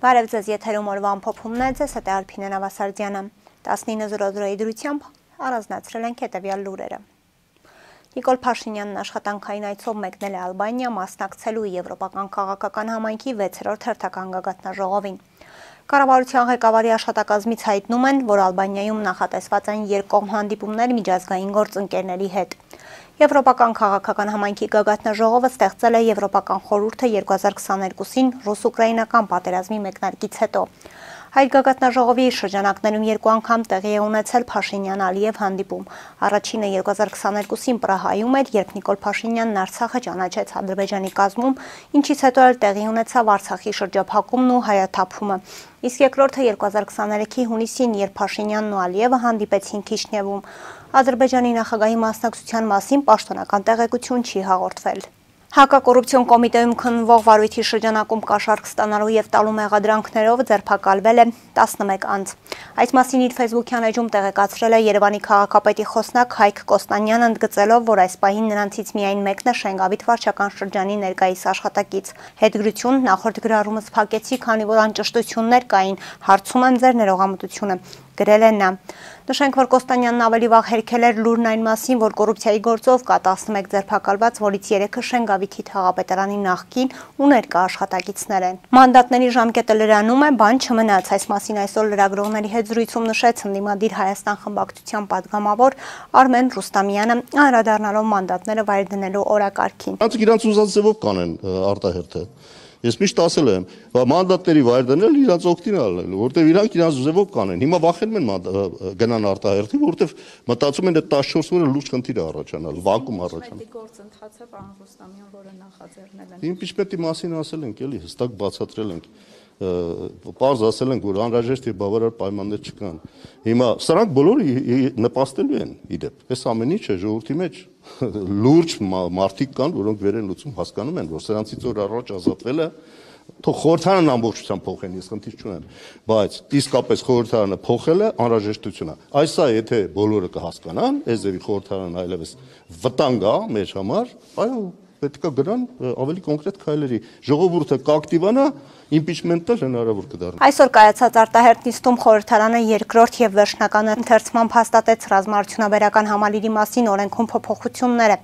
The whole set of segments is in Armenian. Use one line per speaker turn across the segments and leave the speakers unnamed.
Բարև ձեզ, եթերում օրվա ամփոփումն է, ձեզ հետ է Ալփինե Նավասարդյանը։ 19:00-ի դրությամբ առանձնացրել ենք հետևյալ լուրերը։ Նիկոլ Փաշինյանն աշխատանքային այցով մեկնել է Ալբանիա մասնակցելու եվրոպական քաղաքական համայնքի 6-րդ հերթական գագաթնաժողովին։ Կառավարության ղեկավարի աշխատակազմից հայտնում են, որ Ալբանիայում նախատեսված են երկկողմ հանդիպումներ միջազգային գործընկերների հետ։ Եվրոպական քաղաքական համայնքի գագաթնաժողովը ստեղծել է Եվրոպական խորհուրդը 2022-ին ռուս-ուկրաինական պատերազմի մեկնարկից հետո։ Այդ գագաթնաժողովի շրջանակներում երկու անգամ տեղի է ունեցել Փաշինյան-Ալիև հանդիպում։ Առաջինը 2022-ին Պրահայում էր, երբ Նիկոլ Փաշինյանն Արցախը ճանաչեց Ադրբեջանի կազմում, ինչից հետո էլ տեղի ունեցավ Արցախի շրջափակումն ու հայաթափումը։ Իսկ երկրորդը 2023-ի հունիսին, երբ Փաշինյանն ու Ալիևը հանդիպեցին Քիշնևում։ Ադրբեջանի նախագահի մասնակցության մասին պաշտոնական տեղեկություն չի հաղորդվել։ Հակակոռուպցիոն կոմիտեում քննվող վարույթի շրջանակում կաշառք ստանալու եւ տալու մեղադրանքներով ձերբակալվել է 11 անձ։ Այս մասին իր Facebook-յան էջում տեղեկացրել է Երևանի քաղաքապետի խոսնակ Հայկ Կոստանյանը, ընդգծելով, որ այս պահին նրանցից միայն մեկն է Շենգավիթ վարչական շրջանի ներկայիս աշխատակից։ Հետգրություն նախորդ գրառումս փակեցի, քանի որ անճշտություններ կային, հարցում եմ ձեր ներողամտությունը, գրել է նա։ Նշենք, որ Կոստանյանն ավելի վաղ հերքել էր լուրն այն մասին, որ կոռուպցիայի գործով կա 11 ձերբակալված, որից 3-ը Շենգավիթի թաղապետարանի նախկին ու ներկա աշխատակիցներ են։ Մանդատների ժամկետը լրանում է, բան չմնաց։ Այս մասին այսօր լրագրողների հետ զրույցում նշեց ընդդիմադիր Հայաստան խմբակցության падգամավոր Արմեն Ռուստամյանը, անդրադառնալով մանդատները վայր դնելու օրակարգին։
Իրանց ուզած ձևով կանեն արտահերթը։ Ես միշտ ասել եմ, մանդատների վայր դնել իրանց օգտին ալնելու, որտեվ իրանք իրանց ձևով կանեն։ Հիմա վախենում են գնան արտահերթի, որտեվ մտածում են այդ 14 օրը լուրջ խնդիր է առաջանալ, վակուում առաջանալ։
Գործընթացը պարոն Ռուստամյան, որը նախաձեռնել են։
Իմպիչմենտի մասին ասել ենք, էլի, հստակ բացատրել ենք։ Պարզ ասել ենք, որ անհրաժեշտ եւ բավարար պայմաններ չկան։ Հիմա սրանք բոլորը նպաստելու են իդեպ։ Այս ամեն ինչը ժողովրդի մեջ լուրջ մարդիկ կան, որոնք վեր են լուծում, հասկանում են, որ սրանցից օր առաջ ազատվելը թող խորհրդարանն ամբողջությամբ փոխեն, ես խնդիր չունեմ, բայց իսկապես խորհրդարանը փոխելը անհրաժեշտություն է։ Այսա եթե բոլորը կհասկանան, էզևի խորհրդարանն այլևս վտանգ է մեր համար, այո, պետք է գնան ավելի կոնկրետ քայլերի։ Ժողովուրդը կակտիվանա, իմպիչմենտը հնարավոր կդառնա։
Այսօր կայացած արտահերթ նիստում խորհրդարանը երկրորդ եւ վերջնական ընթերցմամբ հաստատեց ռազմաարդյունաբերական համալիրի մասին օրենքում փոփոխությունները։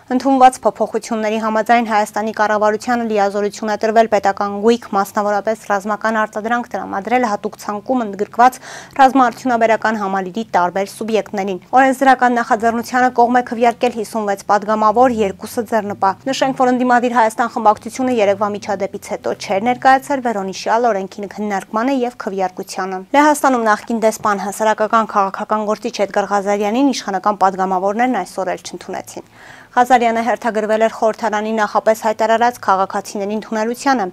Ընդունված փոփոխությունների համաձայն Հայաստանի կառավարությանը լիազորություն է տրվել պետական գույք, մասնավորապես ռազմական արտադրանք տրամադրել հատուկ ցանկում ընդգրկված ռազմաարդյունաբերական համալիրի տարբեր սուբյեկտներին։ Օրենսդրական նախաձեռնությանը կողմ է քվեարկել 56 падգամավոր, 2-ը ձեռնպահ։ Նշենք, որ ընդդիմադիր Հայաստան խմբակցությունը երեկվա միջադեպից հետո չէր ներկայացել վերոնիշյալ օրենքի քննարկմանը եւ քվեարկությանը։ Լեհաստանում նախկին դեսպան հասարակական քաղաքական գործիչ Էդգար Ղազարյանին իշխանական падգամավորներն այսօր էլ չընդունեցին։ Ղազարյանը հերթագրվել էր խորհրդարանի նախապես հայտարարած քաղաքացիների ընդունելությանը։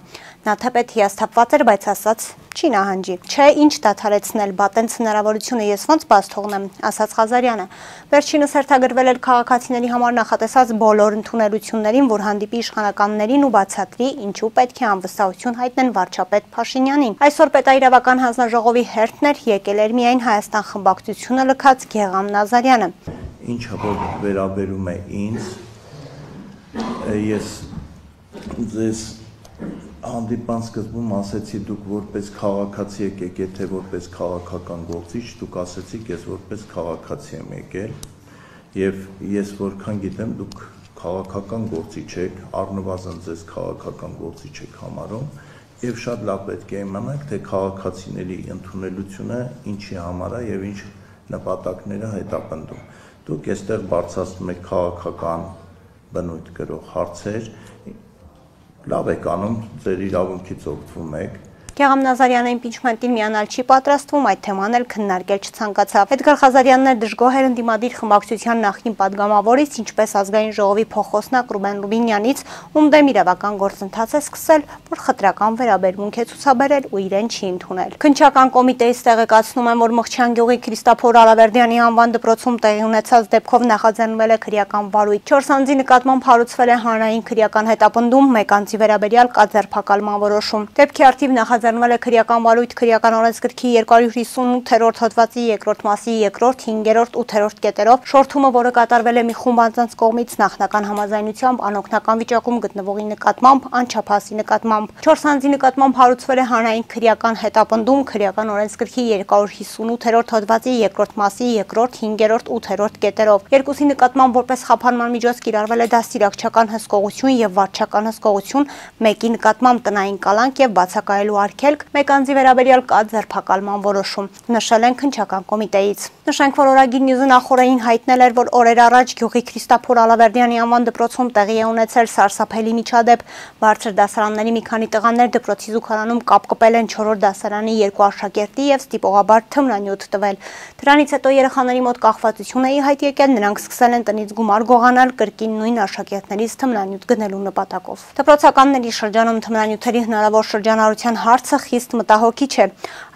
Նա թեպետ հիասթափված էր, բայց ասաց չի նահանջի։ Չէ, ինչ դադարեցնել, բա տենց հնարավորությունը ես ոնց բաց թողնեմ, ասաց Ղազարյանը։ Վերջինս հերթագրվել էր քաղաքացիների համար նախատեսած բոլոր ընդունելություններին, որ հանդիպի իշխանականներին ու բացատրի, ինչու պետք է անվստահություն հայտնեն վարչապետ Փաշինյանին։ Այսօր պետաիրավական հանձնաժողովի հերթն էր, եկել էր միայն Հայաստան խմբակցությունը լքած Գեգամ Նազարյանը։
Ինչը որ վերաբերում է ինձ, ես ձեզ հանդիպան սկզբում ասեցի դուք որպես քաղաքացի եկեք, եթե որպես քաղաքական գործիչ, դուք ասեցիք ես որպես քաղաքացի եմ եկել, եւ ես որքան գիտեմ դուք քաղաքական գործիչ եք, առնվազն ձեզ քաղաքական գործիչ եք համարում, եւ շատ լավ պետք է իմանաք, թե քաղաքացիների ընդունելությունը ինչի համար է եւ ինչ նպատակները հետապնդում։ Դուք այստեղ բարձրացնում եք քաղաքական բնույթ կրող հարցեր, լավ եք անում, ձեր իրավունքից օգտվում եք։
Գեգամ Նազարյանը իմպիչմենտին միանալ չի պատրաստվում, այդ թեման էլ քննարկել չցանկացավ։ Էդգար Ղազարյանն էր դժգոհ էր ընդդիմադիր խմբակցության նախկին падգամավորից, ինչպես ազգային ժողովի փոխոսնակ Ռուբեն Ռուբինյանից, ում դեմ իրավական գործընթաց է սկսել, որ խտրական վերաբերմունք է ցուցաբերել ու իրեն չի ընդունել։ Քննչական կոմիտեից տեղեկացնում են, որ Մղչյան գյուղի Քրիստոֆոր Արավերդյանի անվան դպրոցում տեղի ունեցած դեպքով նախաձեռնվել է քրեական վարույթ։ 4 անձի նկատմամբ հարուցվել է հանրային քրեական հետապնդում, 1 անձի վերաբերյալ կա ձերբակալման որոշում։ Դեպքի առթիվ նախաձեռնվել նախաձեռնվել է քրեական վարույթ քրեական օրենսգրքի 258-րդ հոդվածի 2-րդ մասի 2-րդ, 5-րդ, 8-րդ կետերով շորթումը, որը կատարվել է մի խումբ անձանց կողմից նախնական համաձայնությամբ անօգնական վիճակում գտնվողի նկատմամբ, անչափահասի նկատմամբ։ 4 անձի նկատմամբ հարուցվել է հանրային քրեական հետապնդում քրեական օրենսգրքի 258-րդ հոդվածի 2-րդ մասի 2-րդ, 5-րդ, 8-րդ կետերով։ Երկուսի նկատմամբ որպես խափանման միջոց կիրառվել է դաստիարակչական հսկողություն եւ վարչական հսկողություն, մեկի նկատմամբ տնային կալանք եւ բացակայելու արգելք, մեկ անձի վերաբերյալ կա ձերբակալման որոշում, նշել են քննչական կոմիտեից։ Նշենք, որ Օրագիր Նյուզը նախորդին հայտնել էր, որ օրեր առաջ գյուղի Քրիստափոր Ալավերդյանի անվան դպրոցում տեղի է ունեցել սարսափելի միջադեպ։ Բարձր դասարանների մի քանի տղաներ դպրոցի զուգարանում կապկպել են 4-րդ դասարանի 2 աշակերտի եւ ստիպողաբար թմրանյութ տվել։ Դրանից հետո երեխաների մոտ կախվածություն է ի հայտ եկել, նրանք սկսել են տնից գումար գողանալ կրկին նույն աշակերտներից թմրանյութ գնելու նպատակով։ Դպրոցականների շրջանում թմրանյութերի հնարավոր շրջանառության հարցը խիստ մտահոգիչ է։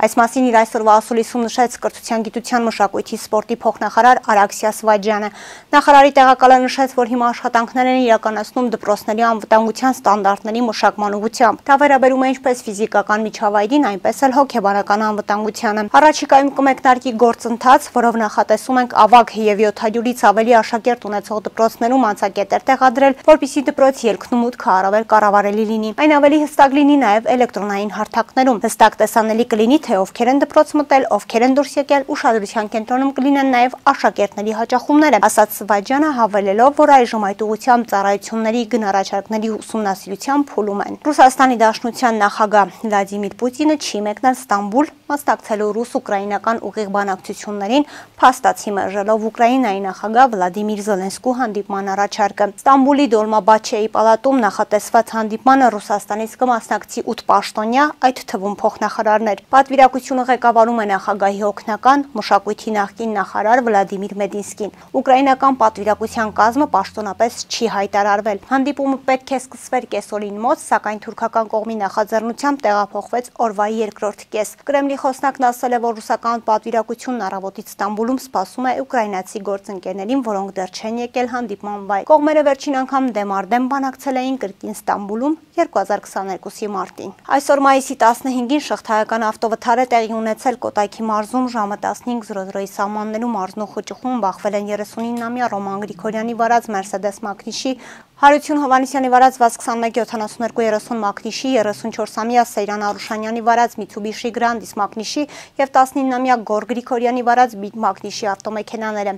Այս մասին իր այսօրվա ասուլիսում նշեց կրթության, գիտության, մշակույթի, սպորտի փոխնախարար Արաքսիա Սվաջյանը։ Նախարարի տեղակալը նշեց, որ հիմա աշխատանքներ են իրականացնում դպրոցների անվտանգության ստանդարտների մշակման ուղղությամբ։ Դա վերաբերում է ինչպես ֆիզիկական միջավայրին, այնպես էլ հոգեբանական անվտանգությանը։ Առաջիկայում կմեկնարկի գործընթաց, որով նախատեսում ենք ավագ եւ 700-ից ավելի աշակերտ ունեցող դպրոցներում անցակետեր տեղադրել, որպեսզի դպրոց ելքն ու մուտքը առավել կառավարելի լինի։ Այն ավելի հստակ լինի նաեւ էլեկտրոնային հարթակներում։ Հստակ տեսանելի կլինի, թե ովքեր են դպրոց մտել, ովքեր են դուրս եկել, ուշադրության կենտրոնում կլինեն նաեւ աշակերտների հաճախումները, ասաց Սվաջյանը, հավելելով, որ այժմ այդ ուղղությամբ ծառայությունների գնահարաճարակների ուսումնասիրության փուլում են։ Ռուսաստանի Դաշնության նախագահ Վլադիմիր Պուտինը չի մեկնել Ստամբուլ, մասնակցելու ռուս-ուկրաինական ուղիղ բանակցություններին, փաստացի մերժելով Ուկրաինայի նախագահ Վլադիմիր Զելենսկու հանդիպման առաջարկը։ Ստամբուլի Դոլմաբաչեի պալատում նախատեսված հանդիպմանը Ռուսաստանից կմասնակցի 8 պաշտոնյա, այդ թվում փոխնախարարներ։ Պատվիրակությունը ղեկավարում է նախագահի օգնական, մշակույթի նախկին նախարար Վլադիմիր Մեդինսկին։ Ուկրաինական պատվիրակության կազմը պաշտոնապես չի հայտարարվել։ Հանդիպումը պետք է սկսվեր կեսօրին մոտ, սակայն թուրքական կողմի նախաձեռնությամբ տեղափոխվեց օրվա երկրորդ կես։ Կրեմլի խոսնակն ասել է, որ ռուսական պատվիրակությունն առավոտից Ստամբուլում սպասում է ուկրաինացի գործընկերներին, որոնք դեռ չեն եկել հանդիպման վայր։ Կողմերը վերջին անգամ դեմարդեմ բանակցել էին կրկին Ստամբուլում 2022-ի մարտին։ Այսօր մայիսի 15-ին շղթայական ավտովթար է տեղի ունեցել Կոտայքի մարզում ժամը 15:00-ի սահմաններում մարզնու խճուղում բախվել են 39-ամյա Ռոման Գրիգորյանի վարած Mercedes Մակնիշի, Հարություն Հովհաննիսյանի վարած 21-72-30 Մակնիշի, 34-ամյա Սեյրան Արուշանյանի վարած Mitsubishi Grandis Մակնիշի եւ 19-ամյա Գոր Գրիգորյանի վարած Big Մակնիշի ավտոմեքենաները։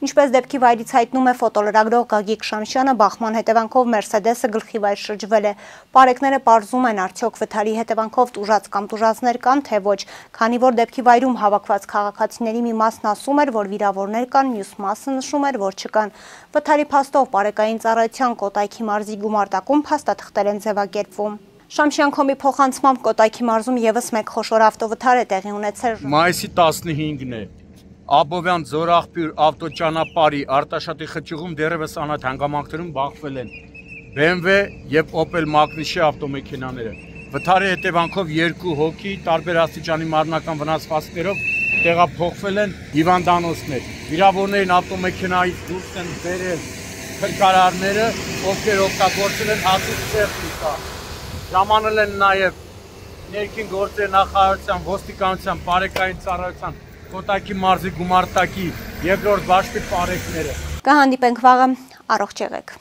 Ինչպես դեպքի վայրից հայտնում է ֆոտոլրագրող Գագիկ Շամշյանը, բախման հետևանքով Mercedes-ը գլխի վայր շրջվել է։ Պարեկները պարզում են, արդյոք վթարի հետևանքով տուժած կամ տուժածներ կան, թե ոչ, քանի որ դեպքի վայրում հավաքված քաղաքացիների մի մասն ասում էր, որ վիրավորներ կան, մյուս մասը նշում էր, որ չկան։ Վթարի փաստով պարեկային ծառայության Կոտայքի մարզի գումարտակում փաստաթղթեր են ձևակերպվում։ Շամշյանքոմի փոխանցմամբ Կոտայքի մարզում եւս մեկ խոշոր ավտովթար է տեղի ունեցել։
Մայիսի 15-ն է Աբովյան Զորախբյուր ավտոճանապարհի Արտաշատի խճուղում դեռևս անհատ հանգամանքներում բախվել են BMW եւ Opel Magnishի ավտոմեքենաները։ Վթարի հետևանքով 2 հոգի տարբեր աստիճանի մարմնական վնասվածքներով տեղափոխվել են հիվանդանոցներ։ Վիրավորներին ավտոմեքենայից դուրս են բերել փրկարարները, ովքեր օգտագործել են հատուկ տեխնիկա։ Ժամանել են նաեւ ներքին գործերի նախարարության, ոստիկանության, բարեկային ծառայության, Կոտայքի մարզի գումարտակի երկրորդ բաժնի պարեկները։
Կհանդիպենք վաղը, առողջ եղեք։